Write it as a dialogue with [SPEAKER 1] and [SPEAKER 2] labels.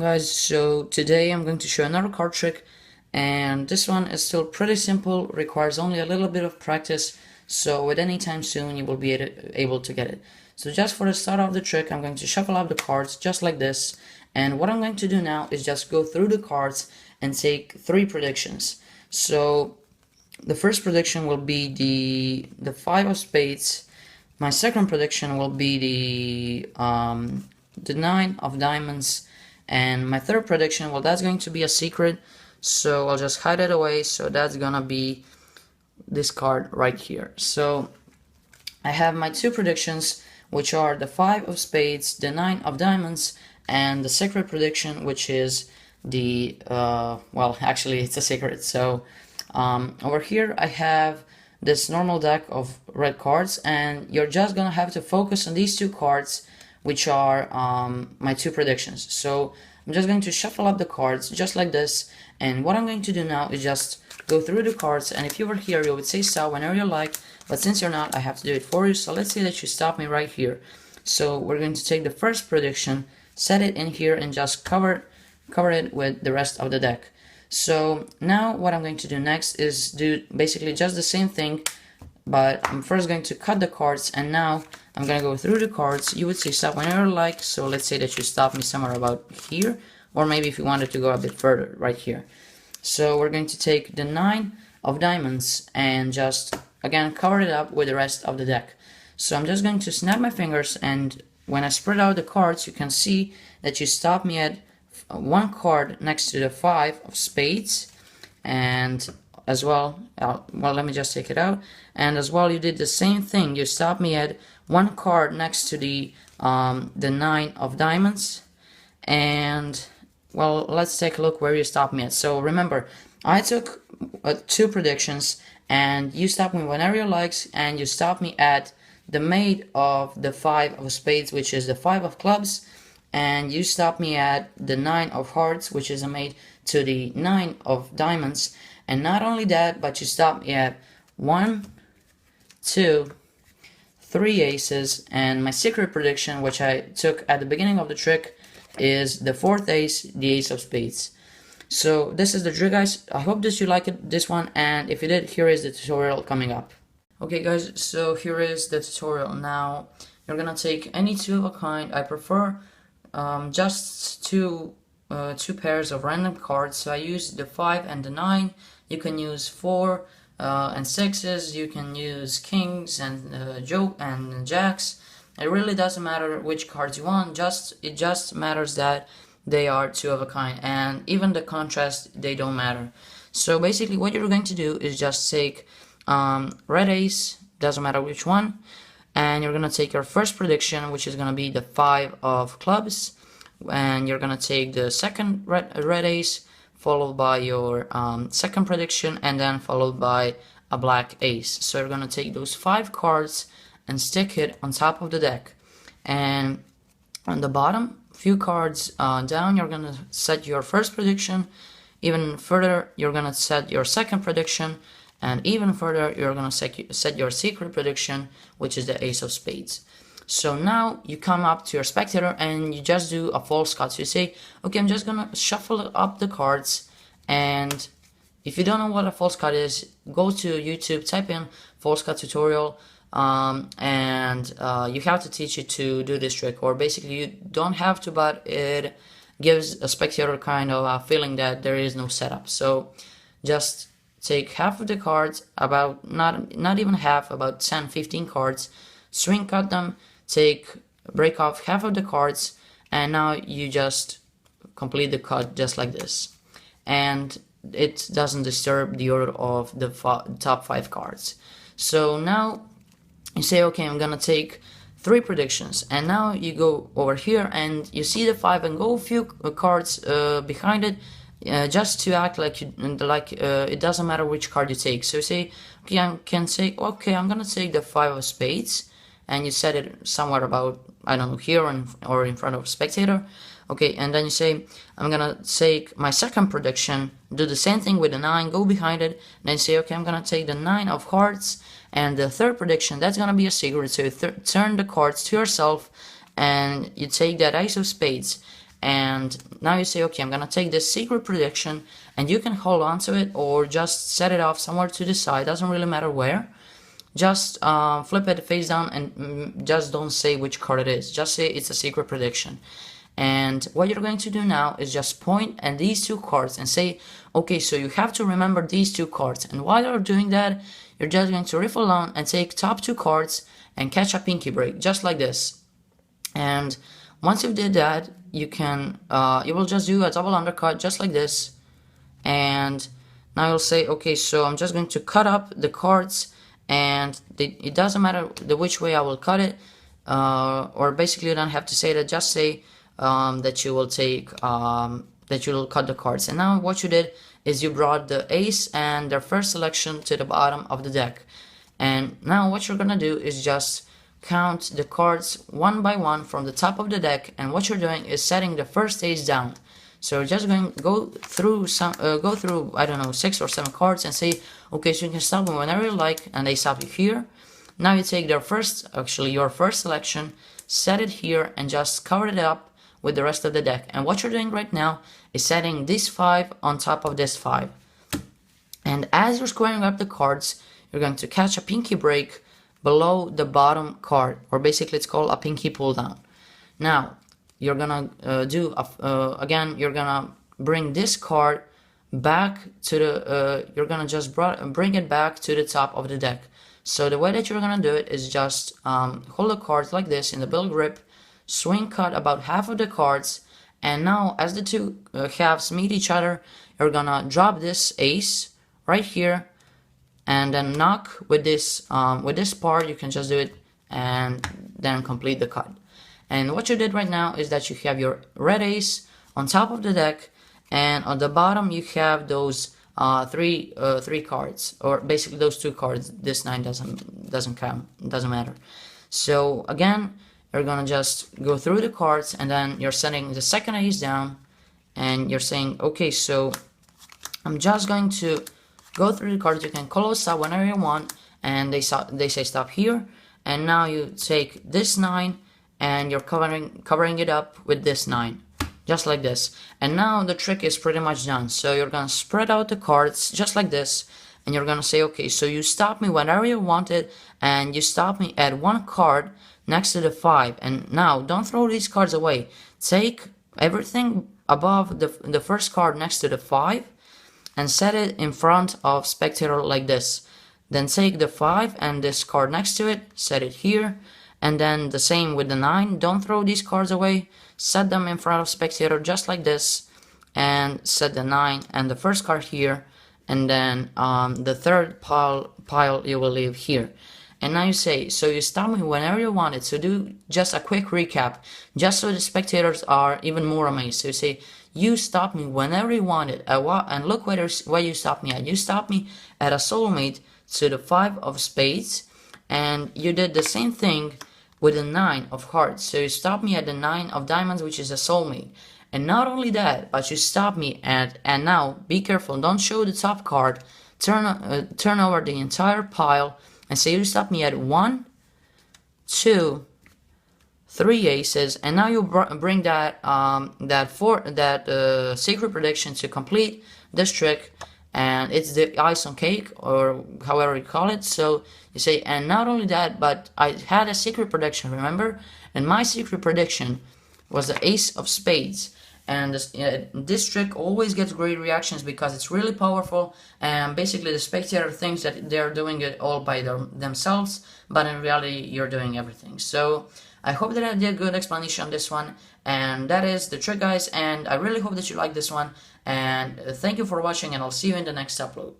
[SPEAKER 1] guys, so today I'm going to show another card trick, and this one is still pretty simple, requires only a little bit of practice, so at any time soon you will be able to get it. So just for the start of the trick, I'm going to shuffle up the cards just like this, and what I'm going to do now is just go through the cards and take 3 predictions. So the first prediction will be the 5 of spades. My second prediction will be the 9 of diamonds, and my third prediction, well, that's going to be a secret, so I'll just hide it away. So that's gonna be this card right here. So I have my 2 predictions, which are the 5 of spades, the 9 of diamonds, and the secret prediction, which is the well, actually it's a secret. So over here I have this normal deck of red cards, and you're just gonna have to focus on these 2 cards, which are my 2 predictions. So I'm just going to shuffle up the cards just like this, and what I'm going to do now is just go through the cards, and if you were here you would say stop whenever you like, but since you're not, I have to do it for you. So let's say that you stop me right here. So we're going to take the first prediction, set it in here, and just cover it with the rest of the deck. So now what I'm going to do next is do basically just the same thing, but I'm first going to cut the cards, and now I'm gonna go through the cards. You would say stop whenever you like, so let's say that you stop me somewhere about here, or maybe if you wanted to go a bit further, right here. So we're going to take the 9 of diamonds and just again cover it up with the rest of the deck. So I'm just going to snap my fingers, and when I spread out the cards, you can see that you stop me at 1 card next to the 5 of spades, and as well, well, let me just take it out, and as well you did the same thing. You stopped me at 1 card next to the 9 of diamonds, and well, let's take a look where you stopped me at. So remember, I took 2 predictions, and you stopped me whenever you like, and you stopped me at the mate of the 5 of spades, which is the 5 of clubs, and you stopped me at the 9 of hearts, which is a mate to the 9 of diamonds. And not only that, but you stopped me at 1, 2, 3 aces, and my secret prediction, which I took at the beginning of the trick, is the 4th ace, the ace of spades. So this is the trick, guys. I hope that you liked this one, and if you did, here is the tutorial coming up. Okay guys, so here is the tutorial. Now you're gonna take any 2 of a kind. I prefer just two pairs of random cards, so I use the 5 and the 9. You can use 4 and 6s, you can use kings and jacks. It really doesn't matter which cards you want, it just matters that they are 2 of a kind, and even the contrast, they don't matter. So basically what you're going to do is just take red ace, doesn't matter which one, and you're gonna take your first prediction, which is gonna be the 5 of clubs, and you're gonna take the second red ace, followed by your second prediction, and then followed by a black ace. So you're gonna take those 5 cards and stick it on top of the deck, and on the bottom few cards down, you're gonna set your first prediction. Even further, you're gonna set your second prediction, and even further, you're gonna set your secret prediction, which is the ace of spades. So now you come up to your spectator and you just do a false cut. So you say, okay, I'm just gonna shuffle up the cards, and if you don't know what a false cut is, go to YouTube, type in false cut tutorial, and you have to teach you to do this trick, or basically you don't have to, but it gives a spectator kind of a feeling that there is no setup. So just take half of the cards, about not even half, about 10-15 cards, string cut them, break off half of the cards, and now you just complete the cut just like this, and it doesn't disturb the order of the top 5 cards. So now you say, okay, I'm gonna take 3 predictions, and now you go over here and you see the 5 and go a few cards behind it, just to act like it doesn't matter which card you take. So you say, okay, I'm gonna take the 5 of spades, and you set it somewhere about, I don't know, here or in front of a spectator. Okay, and then you say, I'm gonna take my second prediction, do the same thing with the 9, go behind it, and then say, okay, I'm gonna take the 9 of hearts, and the third prediction, that's gonna be a secret, so you turn the cards to yourself, and you take that ace of spades, And now you say, okay, I'm gonna take this secret prediction, and you can hold on to it or just set it off somewhere to the side, doesn't really matter where. Just flip it face down and just don't say which card it is, just say it's a secret prediction. And what you're going to do now is just point at these two cards and say, okay, so you have to remember these two cards. And while you're doing that, you're just going to riffle along and take top two cards and catch a pinky break, just like this. And once you did that, you can you will just do a double undercut just like this. And now you'll say, okay, so I'm just going to cut up the cards, and it doesn't matter the which way I will cut it, or basically you don't have to say that, just say that you will take that you will cut the cards. And now what you did is you brought the ace and their first selection to the bottom of the deck. And now what you're gonna do is just count the cards one by one from the top of the deck, and what you're doing is setting the first ace down. So you're just going to go through I don't know, 6 or 7 cards and say, okay, so you can stop them whenever you like, and they stop you here. Now you take your first selection, set it here, and just cover it up with the rest of the deck. And what you're doing right now is setting this 5 on top of this 5. And as you're squaring up the cards, you're going to catch a pinky break below the bottom card, or basically it's called a pinky pull down. Now you're gonna again, you're gonna bring this card back to the you're gonna just bring it back to the top of the deck. So the way that you're gonna do it is just hold the cards like this in the bill grip, swing cut about half of the cards, and now as the two halves meet each other, you're gonna drop this ace right here, and then knock with this part. You can just do it and then complete the cut. And what you did right now is that you have your red ace on top of the deck, and on the bottom you have those three cards, or basically those 2 cards. This 9 doesn't count, doesn't matter. So again, you're gonna just go through the cards, and then you're setting the second ace down, and you're saying, okay, so I'm just going to go through the cards. You can close stop whenever you want, and they say stop here. And now you take this 9 and you're covering it up with this 9, just like this. And now the trick is pretty much done. So you're gonna spread out the cards just like this, and you're gonna say, okay, so you stop me whenever you want it, and you stop me at 1 card next to the 5. And now don't throw these cards away. Take everything above the first card next to the 5 and set it in front of spectator like this. Then take the 5 and this card next to it, set it here, and then the same with the 9. Don't throw these cards away, set them in front of spectator just like this, and set the 9 and the first card here, and then the third pile you will leave here. And now you say, so you stop me whenever you want it. So do just a quick recap, just so the spectators are even more amazed. So you say, you stop me whenever you want it, and look where you stop me at. You stop me at a soulmate to the 5 of spades, and you did the same thing with the 9 of hearts. So you stop me at the 9 of diamonds, which is a soulmate. And not only that, but you stop me at, and now be careful, don't show the top card, turn over the entire pile, and say you stop me at 1, 2, 3 aces, and now you bring that secret prediction to complete this trick, and it's the ice on cake, or however you call it. So you say, and not only that, but I had a secret prediction, remember? And my secret prediction was the ace of spades. And this trick always gets great reactions because it's really powerful, and basically the spectator thinks that they're doing it all by themselves, but in reality you're doing everything. So I hope that I did a good explanation on this one, and that is the trick, guys, and I really hope that you like this one, and thank you for watching, and I'll see you in the next upload.